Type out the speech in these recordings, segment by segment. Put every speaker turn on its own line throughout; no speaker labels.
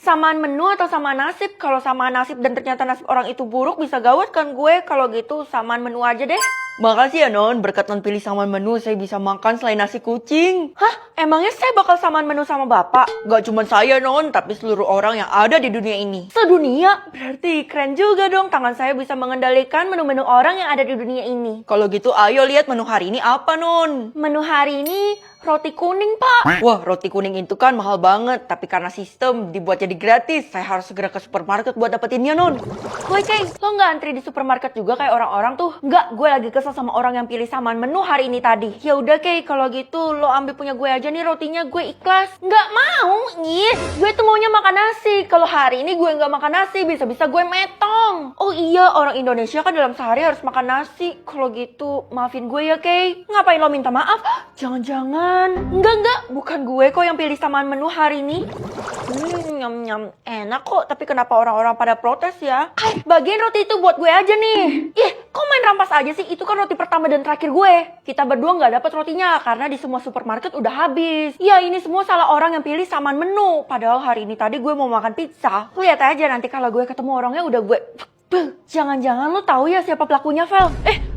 Samaan menu atau samaan nasib? Kalau samaan nasib dan ternyata nasib orang itu buruk bisa gawat kan gue. Kalau gitu samaan menu aja deh. Makasih ya Non, berkat Non pilih samaan menu saya bisa makan selain nasi kucing. Hah? Emangnya saya bakal samaan menu sama Bapak? Gak cuma saya Non, tapi seluruh orang yang ada di dunia ini. Sedunia? Berarti keren juga dong tangan saya bisa mengendalikan menu-menu orang yang ada di dunia ini. Kalau gitu ayo lihat menu hari ini apa Non? Menu hari ini roti kuning, Pak. Wah, roti kuning itu kan mahal banget. Tapi karena sistem dibuat jadi gratis, saya harus segera ke supermarket buat dapetinnya, Non. Woi, Kay, lo nggak antri di supermarket juga kayak orang-orang tuh? Nggak, gue lagi kesel sama orang yang pilih samaan menu hari ini tadi. Ya udah, Kay, kalau gitu lo ambil punya gue aja nih rotinya, gue ikhlas. Nggak mau, ih. Gue tuh maunya makan nasi. Kalau hari ini gue nggak makan nasi, bisa-bisa gue metong. Oh iya, orang Indonesia kan dalam sehari harus makan nasi. Kalau gitu, maafin gue ya, Kay. Ngapain lo minta maaf? Jangan-jangan. Enggak, bukan gue kok yang pilih samaan menu hari ini. Nyam, enak kok, tapi kenapa orang-orang pada protes ya? Bagian roti itu buat gue aja nih. Ih, kok main rampas aja sih? Itu kan roti pertama dan terakhir gue. Kita berdua nggak dapet rotinya, karena di semua supermarket udah habis. Ya, ini semua salah orang yang pilih samaan menu. Padahal hari ini tadi gue mau makan pizza. Lihat aja nanti kalau gue ketemu orangnya udah gue... Jangan-jangan lo tahu ya siapa pelakunya, Vel?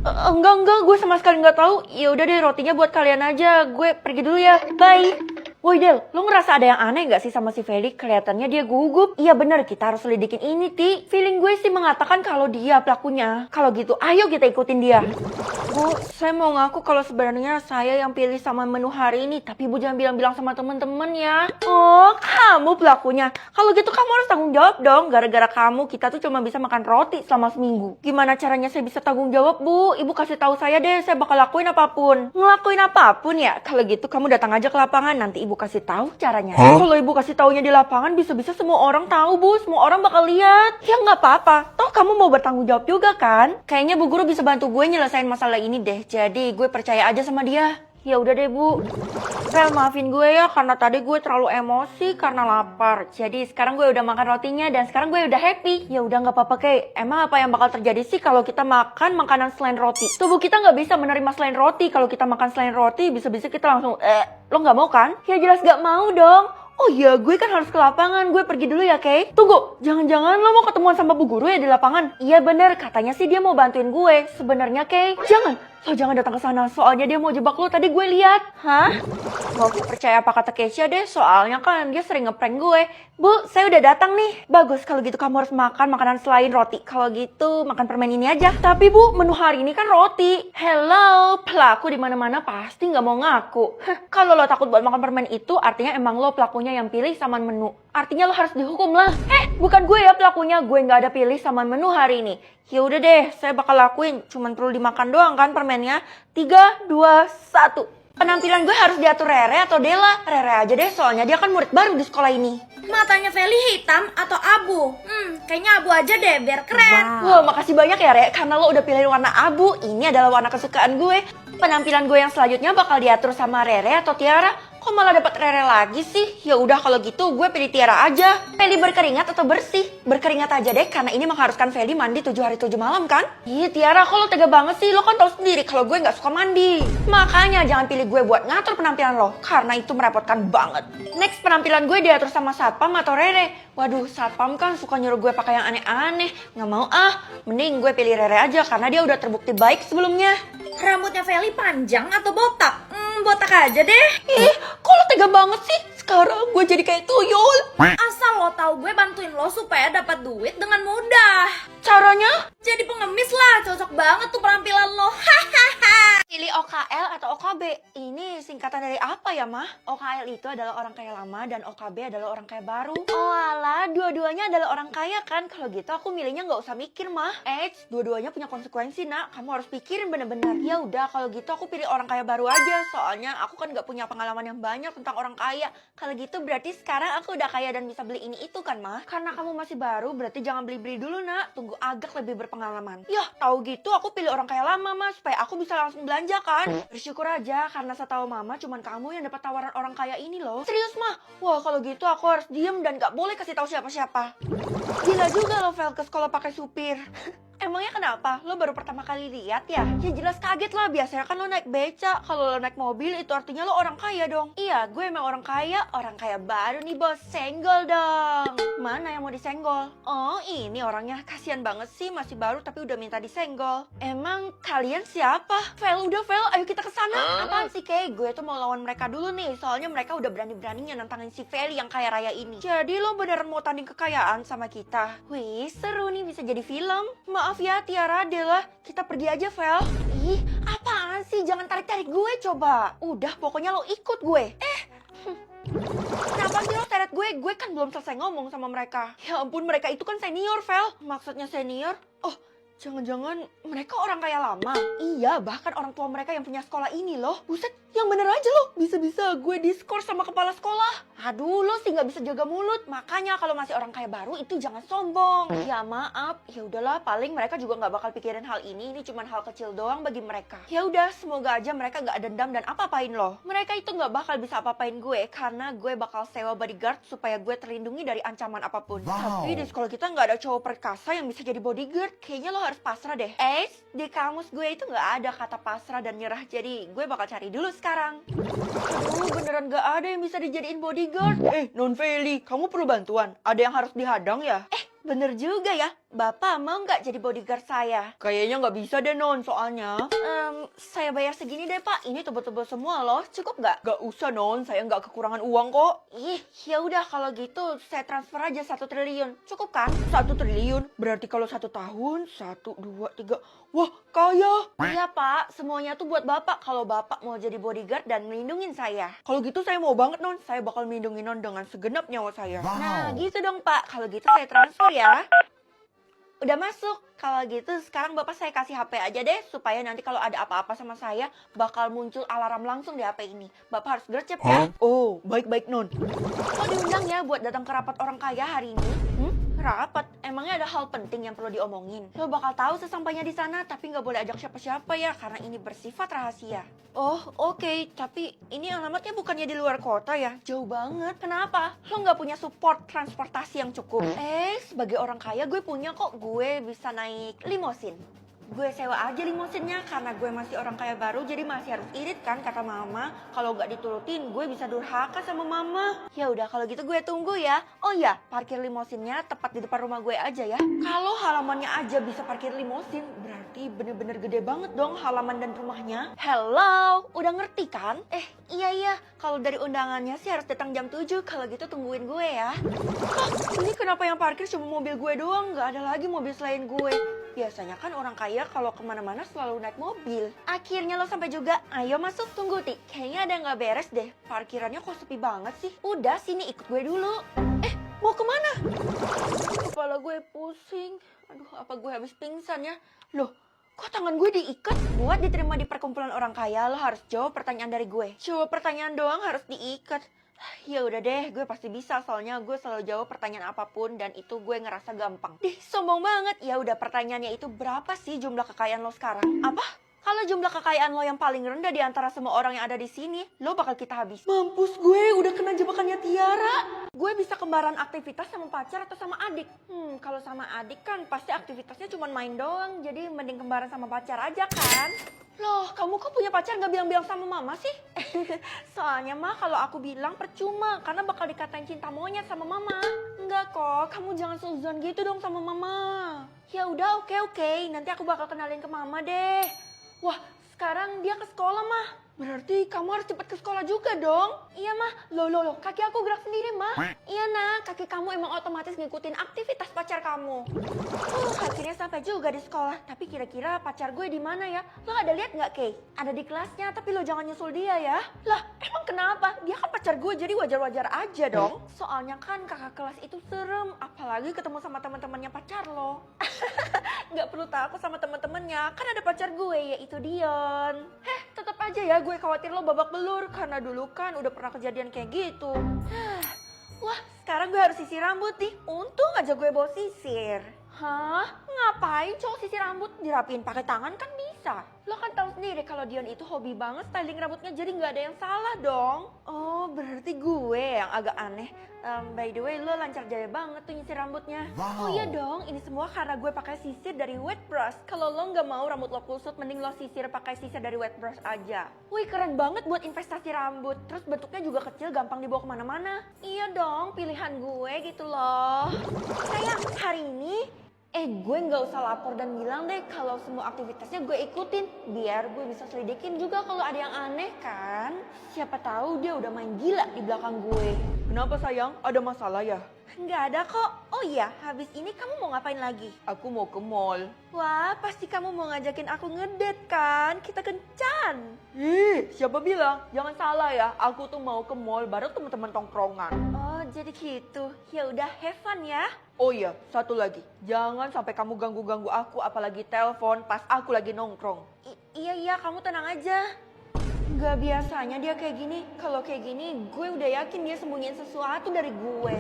Enggak, gue sama sekali nggak tahu. Ya udah deh, rotinya buat kalian aja. Gue pergi dulu ya, bye. Woi Del, lo ngerasa ada yang aneh gak sih sama si Feli? Kelihatannya dia gugup. Iya bener, kita harus selidikin ini, Ti. Feeling gue sih mengatakan kalau dia pelakunya. Kalau gitu, ayo kita ikutin dia. Bu, saya mau ngaku kalau sebenarnya saya yang pilih sama menu hari ini. Tapi Bu jangan bilang-bilang sama temen-temen ya. Oh, kamu pelakunya. Kalau gitu kamu harus tanggung jawab dong. Gara-gara kamu, kita tuh cuma bisa makan roti selama seminggu. Gimana caranya saya bisa tanggung jawab, Bu? Ibu kasih tahu saya deh, saya bakal lakuin apapun. Ngelakuin apapun ya? Kalau gitu kamu datang aja ke lapangan, nanti Ibu kasih tahu caranya. Kalau Ibu kasih taunya di lapangan, bisa-bisa semua orang tahu, Bu. Semua orang bakal lihat. Ya nggak apa-apa. Toh kamu mau bertanggung jawab juga kan? Kayaknya Bu Guru bisa bantu gue nyelesain masalah ini deh. Jadi gue percaya aja sama dia. Ya udah deh Bu. Vel, maafin gue ya karena tadi gue terlalu emosi karena lapar. Jadi sekarang gue udah makan rotinya dan sekarang gue udah happy. Ya udah nggak apa-apa Kay. Emang apa yang bakal terjadi sih kalau kita makan makanan selain roti? Tubuh kita nggak bisa menerima selain roti. Kalau kita makan selain roti bisa-bisa kita langsung lo nggak mau kan? Ya jelas nggak mau dong. Oh iya, gue kan harus ke lapangan. Gue pergi dulu ya, Kay. Tunggu, jangan-jangan lo mau ketemuan sama Bu Guru ya di lapangan? Iya bener, katanya sih dia mau bantuin gue. Sebenarnya, Kay, jangan datang ke sana. Soalnya dia mau jebak lo, tadi gue lihat. Hah? Gak usah percaya apa kata Keisha deh, soalnya kan dia sering ngeprank gue. Bu, saya udah datang nih. Bagus, kalau gitu kamu harus makan makanan selain roti. Kalau gitu, makan permen ini aja. Tapi Bu, menu hari ini kan roti. Hello, pelaku di mana-mana pasti nggak mau ngaku. Kalau lo takut buat makan permen itu, artinya emang lo pelakunya yang pilih samaan menu. Artinya lo harus dihukum lah. Bukan gue ya pelakunya, gue nggak ada pilih samaan menu hari ini. Ya udah deh, saya bakal lakuin. Cuman perlu dimakan doang kan permennya. 3, 2, 1. Penampilan gue harus diatur Rere atau Dela? Rere aja deh, soalnya dia kan murid baru di sekolah ini.
Matanya Feli hitam atau abu? Kayaknya abu aja deh biar keren.
Wow, makasih banyak ya Re, karena lo udah pilih warna abu. Ini adalah warna kesukaan gue. Penampilan gue yang selanjutnya bakal diatur sama Rere atau Tiara. Kok malah dapat Rere lagi sih? Ya udah kalau gitu gue pilih Tiara aja. Feli berkeringat atau bersih? Berkeringat aja deh, karena ini mengharuskan Feli mandi 7 hari 7 malam kan? Ih Tiara, kok lo tega banget sih? Lo kan tahu sendiri kalau gue nggak suka mandi. Makanya jangan pilih gue buat ngatur penampilan lo, karena itu merepotkan banget. Next, penampilan gue diatur sama Satpam atau Rere. Waduh, Satpam kan suka nyuruh gue pakai yang aneh-aneh. Nggak mau ah, mending gue pilih Rere aja karena dia udah terbukti baik sebelumnya.
Rambutnya Feli panjang atau botak? Botak aja deh.
Ih, kok lo tega banget sih? Sekarang gue jadi kayak tuyul.
Asal lo tahu gue bantuin lo supaya dapat duit dengan mudah.
Caranya?
Jadi pengemis lah, cocok banget tuh penampilan lo. Hahaha.
Pilih OKL atau OKB. Ini singkatan dari apa ya, Mah? OKL itu adalah orang kaya lama dan OKB adalah orang kaya baru. Oh alah, dua-duanya adalah orang kaya kan? Kalau gitu aku milihnya nggak usah mikir, Mah. Dua-duanya punya konsekuensi, Nak. Kamu harus pikirin bener-bener. Ya udah, kalau gitu aku pilih orang kaya baru aja. Soalnya aku kan nggak punya pengalaman yang banyak tentang orang kaya. Kalau gitu berarti sekarang aku udah kaya dan bisa beli ini itu kan, Mah? Karena kamu masih baru, berarti jangan beli-beli dulu, Nak. Tunggu agak lebih berpengalaman. Yah, tahu gitu aku pilih orang kaya lama, Mas, supaya aku bisa langsung belanja kan. Bersyukur aja karena setahu Mama cuman kamu yang dapat tawaran orang kaya ini loh. Serius, Mah? Wah, kalau gitu aku harus diem dan gak boleh kasih tahu siapa-siapa. Gila juga lo Vel ke sekolah pakai supir. Emangnya kenapa? Lo baru pertama kali lihat ya? Ya jelas kaget lah, biasanya kan lo naik beca. Kalau lo naik mobil itu artinya lo orang kaya dong. Iya, gue emang orang kaya baru nih bos. Senggol dong. Mana yang mau disenggol? Oh ini orangnya, kasihan banget sih, masih baru tapi udah minta disenggol. Emang kalian siapa? Vel, udah Vel, ayo kita kesana. Apaan sih Kay? Gue tuh mau lawan mereka dulu nih, soalnya mereka udah berani-beraninya nantangin si Feli yang kaya raya ini. Jadi lo beneran mau tanding kekayaan sama kita? Wih, seru nih, bisa jadi film. Maaf ya Tiara, Dela, kita pergi aja Vel. Ih, apaan sih? Jangan tarik-tarik gue coba. Udah, pokoknya lo ikut gue. Kenapa sih lo seret gue? Gue kan belum selesai ngomong sama mereka. Ya ampun, mereka itu kan senior, Vel. Maksudnya senior? Oh, jangan-jangan mereka orang kaya lama? Iya, bahkan orang tua mereka yang punya sekolah ini loh. Buset, yang bener aja loh. Bisa-bisa gue diskors sama kepala sekolah. Aduh, lo sih nggak bisa jaga mulut. Makanya kalau masih orang kaya baru itu jangan sombong. Ya maaf, ya udahlah, paling mereka juga nggak bakal pikirin hal ini. Ini cuma hal kecil doang bagi mereka. Ya udah, semoga aja mereka nggak dendam dan apa-apain lo. Mereka itu nggak bakal bisa apa-apain gue karena gue bakal sewa bodyguard supaya gue terlindungi dari ancaman apapun. Tapi di sekolah kita nggak ada cowok perkasa yang bisa jadi bodyguard. Kayaknya lo harus pasrah deh. Di kamus gue itu nggak ada kata pasrah dan nyerah. Jadi gue bakal cari dulu sekarang. Aduh, beneran nggak ada yang bisa dijadiin bodyguard. Non Feli, kamu perlu bantuan? Ada yang harus dihadang ya? Bener juga ya. Bapak mau nggak jadi bodyguard saya? Kayaknya nggak bisa deh Non, soalnya saya bayar segini deh Pak. Ini tebel-tebel semua loh. Cukup nggak? Nggak usah Non, saya nggak kekurangan uang kok. Ya udah kalau gitu saya transfer aja 1 triliun. Cukup kan? 1 triliun? Berarti kalau 1 tahun, 1, 2, 3. Wah, kaya. Iya Pak, semuanya tuh buat Bapak. Kalau Bapak mau jadi bodyguard dan melindungin saya. Kalau gitu saya mau banget Non. Saya bakal melindungi Non dengan segenap nyawa saya. Nah gitu dong Pak. Kalau gitu saya transfer ya. Udah masuk. Kalau gitu sekarang Bapak saya kasih HP aja deh. Supaya nanti kalau ada apa-apa sama saya bakal muncul alarm langsung di HP ini. Bapak harus gercep ya. Oh, baik-baik Non. Kok diundang ya buat datang ke rapat orang kaya hari ini? Rapat? Emangnya ada hal penting yang perlu diomongin? Lo bakal tahu sesampainya di sana, tapi nggak boleh ajak siapa-siapa ya, karena ini bersifat rahasia. Oh, oke. Tapi ini alamatnya bukannya di luar kota ya? Jauh banget. Kenapa? Lo nggak punya support transportasi yang cukup? Sebagai orang kaya gue punya kok. Gue bisa naik limosin. Gue sewa aja limosinnya karena gue masih orang kaya baru, jadi masih harus irit kan kata mama. Kalau nggak diturutin gue bisa durhaka sama mama. Ya udah kalau gitu gue tunggu ya. Oh iya, parkir limosinnya tepat di depan rumah gue aja ya. Kalau halamannya aja bisa parkir limosin, berarti bener-bener gede banget dong halaman dan rumahnya. Hello, udah ngerti kan? Iya, kalau dari undangannya sih harus datang jam 7. Kalau gitu tungguin gue ya. Ini kenapa yang parkir cuma mobil gue doang? Nggak ada lagi mobil selain gue. Biasanya kan orang kaya kalau kemana-mana selalu naik mobil. Akhirnya lo sampai juga. Ayo masuk, tunggu Ti. Kayaknya ada yang gak beres deh. Parkirannya kok sepi banget sih. Udah sini ikut gue dulu. Mau kemana? Kepala gue pusing. Aduh, apa gue habis pingsan ya? Loh, kok tangan gue diikat? Buat diterima di perkumpulan orang kaya, lo harus jawab pertanyaan dari gue. Jawab pertanyaan doang harus diikat. Ya udah deh, gue pasti bisa soalnya gue selalu jawab pertanyaan apapun dan itu gue ngerasa gampang. Sombong banget. Ya udah, pertanyaannya itu berapa sih jumlah kekayaan lo sekarang? Apa? Kalau jumlah kekayaan lo yang paling rendah di antara semua orang yang ada di sini, lo bakal kita habis. Mampus gue, udah kena jebakannya Tiara. Gue bisa kembaran aktivitas sama pacar atau sama adik? Kalau sama adik kan pasti aktivitasnya cuma main doang, jadi mending kembaran sama pacar aja kan? Loh, kamu kok punya pacar gak bilang-bilang sama mama sih? Soalnya mah kalau aku bilang percuma, karena bakal dikatain cinta monyet sama mama. Enggak kok, kamu jangan suzon gitu dong sama mama. Ya udah, oke, nanti aku bakal kenalin ke mama deh. Wah, sekarang dia ke sekolah mah. Berarti kamu harus cepat ke sekolah juga dong. Iya mah, loh, kaki aku gerak sendiri mah. Iya nak, kaki kamu emang otomatis ngikutin aktivitas pacar kamu. Akhirnya sampai juga di sekolah. Tapi kira-kira pacar gue di mana ya? Lo ada lihat nggak Kay? Ada di kelasnya, tapi lo jangan nyusul dia ya. Lah, emang kenapa? Dia kan pacar gue, jadi wajar-wajar aja dong. Soalnya kan kakak kelas itu serem, apalagi ketemu sama teman-temannya pacar lo. Nggak perlu takut sama teman-temannya, kan ada pacar gue yaitu Dion. Tetap aja ya gue khawatir lo babak belur karena dulu kan udah pernah kejadian kayak gitu. Wah, sekarang gue harus sisir rambut nih. Untung aja gue bawa sisir. Hah? Ngapain cowok sisir rambut? Dirapiin pakai tangan kan bisa. bisa. Lo kan tahu sendiri kalau Dion itu hobi banget styling rambutnya, jadi nggak ada yang salah dong. Oh, berarti gue yang agak aneh. By the way, lo lancar jaya banget tuh nyisir rambutnya.
Wow.
Oh iya dong, ini semua karena gue pakai sisir dari wet brush. Kalau lo nggak mau rambut lo kusut, mending lo sisir pakai sisir dari wet brush aja. Wih, keren banget buat investasi rambut. Terus bentuknya juga kecil, gampang dibawa kemana-mana. Iya dong, pilihan gue gitu loh. Sayang, hari ini gue nggak usah lapor dan bilang deh kalau semua aktivitasnya gue ikutin. Biar gue bisa selidikin juga kalau ada yang aneh kan. Siapa tahu dia udah main gila di belakang gue. Kenapa sayang? Ada masalah ya? Nggak ada kok. Oh iya, habis ini kamu mau ngapain lagi? Aku mau ke mall. Wah, pasti kamu mau ngajakin aku ngedate kan? Kita kencan. Ih, siapa bilang? Jangan salah ya, aku tuh mau ke mall bareng teman-teman tongkrongan. Oh, jadi gitu. Ya udah, have fun ya. Oh iya, satu lagi. Jangan sampai kamu ganggu-ganggu aku apalagi telepon pas aku lagi nongkrong. Iya, kamu tenang aja. Gak biasanya dia kayak gini. Kalau kayak gini, gue udah yakin dia sembunyiin sesuatu dari gue.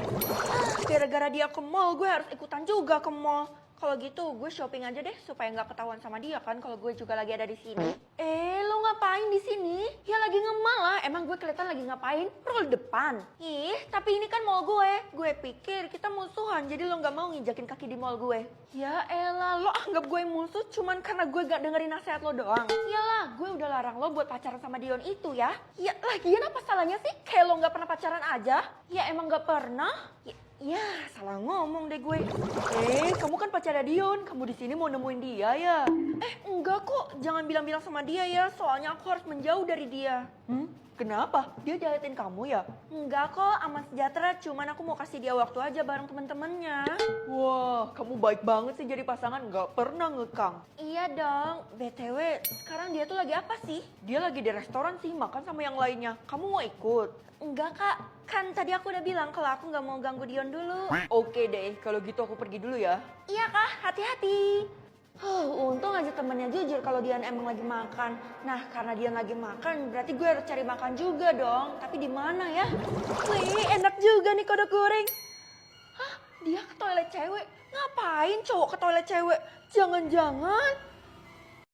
Gara-gara dia ke mall, gue harus ikutan juga ke mall. Kalau gitu, gue shopping aja deh supaya nggak ketahuan sama dia kan kalau gue juga lagi ada di sini. Lo ngapain di sini? Ya lagi nge-mall lah. Emang gue kelihatan lagi ngapain? Roll depan. Ih, tapi ini kan mall gue. Gue pikir kita musuhan, jadi lo nggak mau nginjakin kaki di mall gue. Ya elah, lo anggap gue musuh cuman karena gue gak dengerin nasihat lo doang. Iyalah, gue udah larang lo buat pacaran sama Dion itu ya. Ya lagian apa salahnya sih? Kayak lo gak pernah pacaran aja. Ya emang gak pernah. Ya, salah ngomong deh gue. Kamu kan pacarnya Dion. Kamu di sini mau nemuin dia ya? Enggak kok. Jangan bilang-bilang sama dia ya. Soalnya aku harus menjauh dari dia. Kenapa? Dia jahatin kamu ya? Enggak kok, aman sejahtera. Cuman aku mau kasih dia waktu aja bareng temen-temennya. Wah, kamu baik banget sih jadi pasangan. Gak pernah ngekang. Iya dong. BTW, sekarang dia tuh lagi apa sih? Dia lagi di restoran sih, makan sama yang lainnya. Kamu mau ikut? Enggak kak, kan tadi aku udah bilang kalau aku gak mau ganggu Dion dulu. Oke deh, kalau gitu aku pergi dulu ya. Iya kak, hati-hati. Untung aja temennya jujur kalau Dian emang lagi makan. Nah, karena dia lagi makan, berarti gue harus cari makan juga dong. Tapi di mana ya? Wih, enak juga nih kodok goreng. Hah, dia ke toilet cewek? Ngapain cowok ke toilet cewek? Jangan-jangan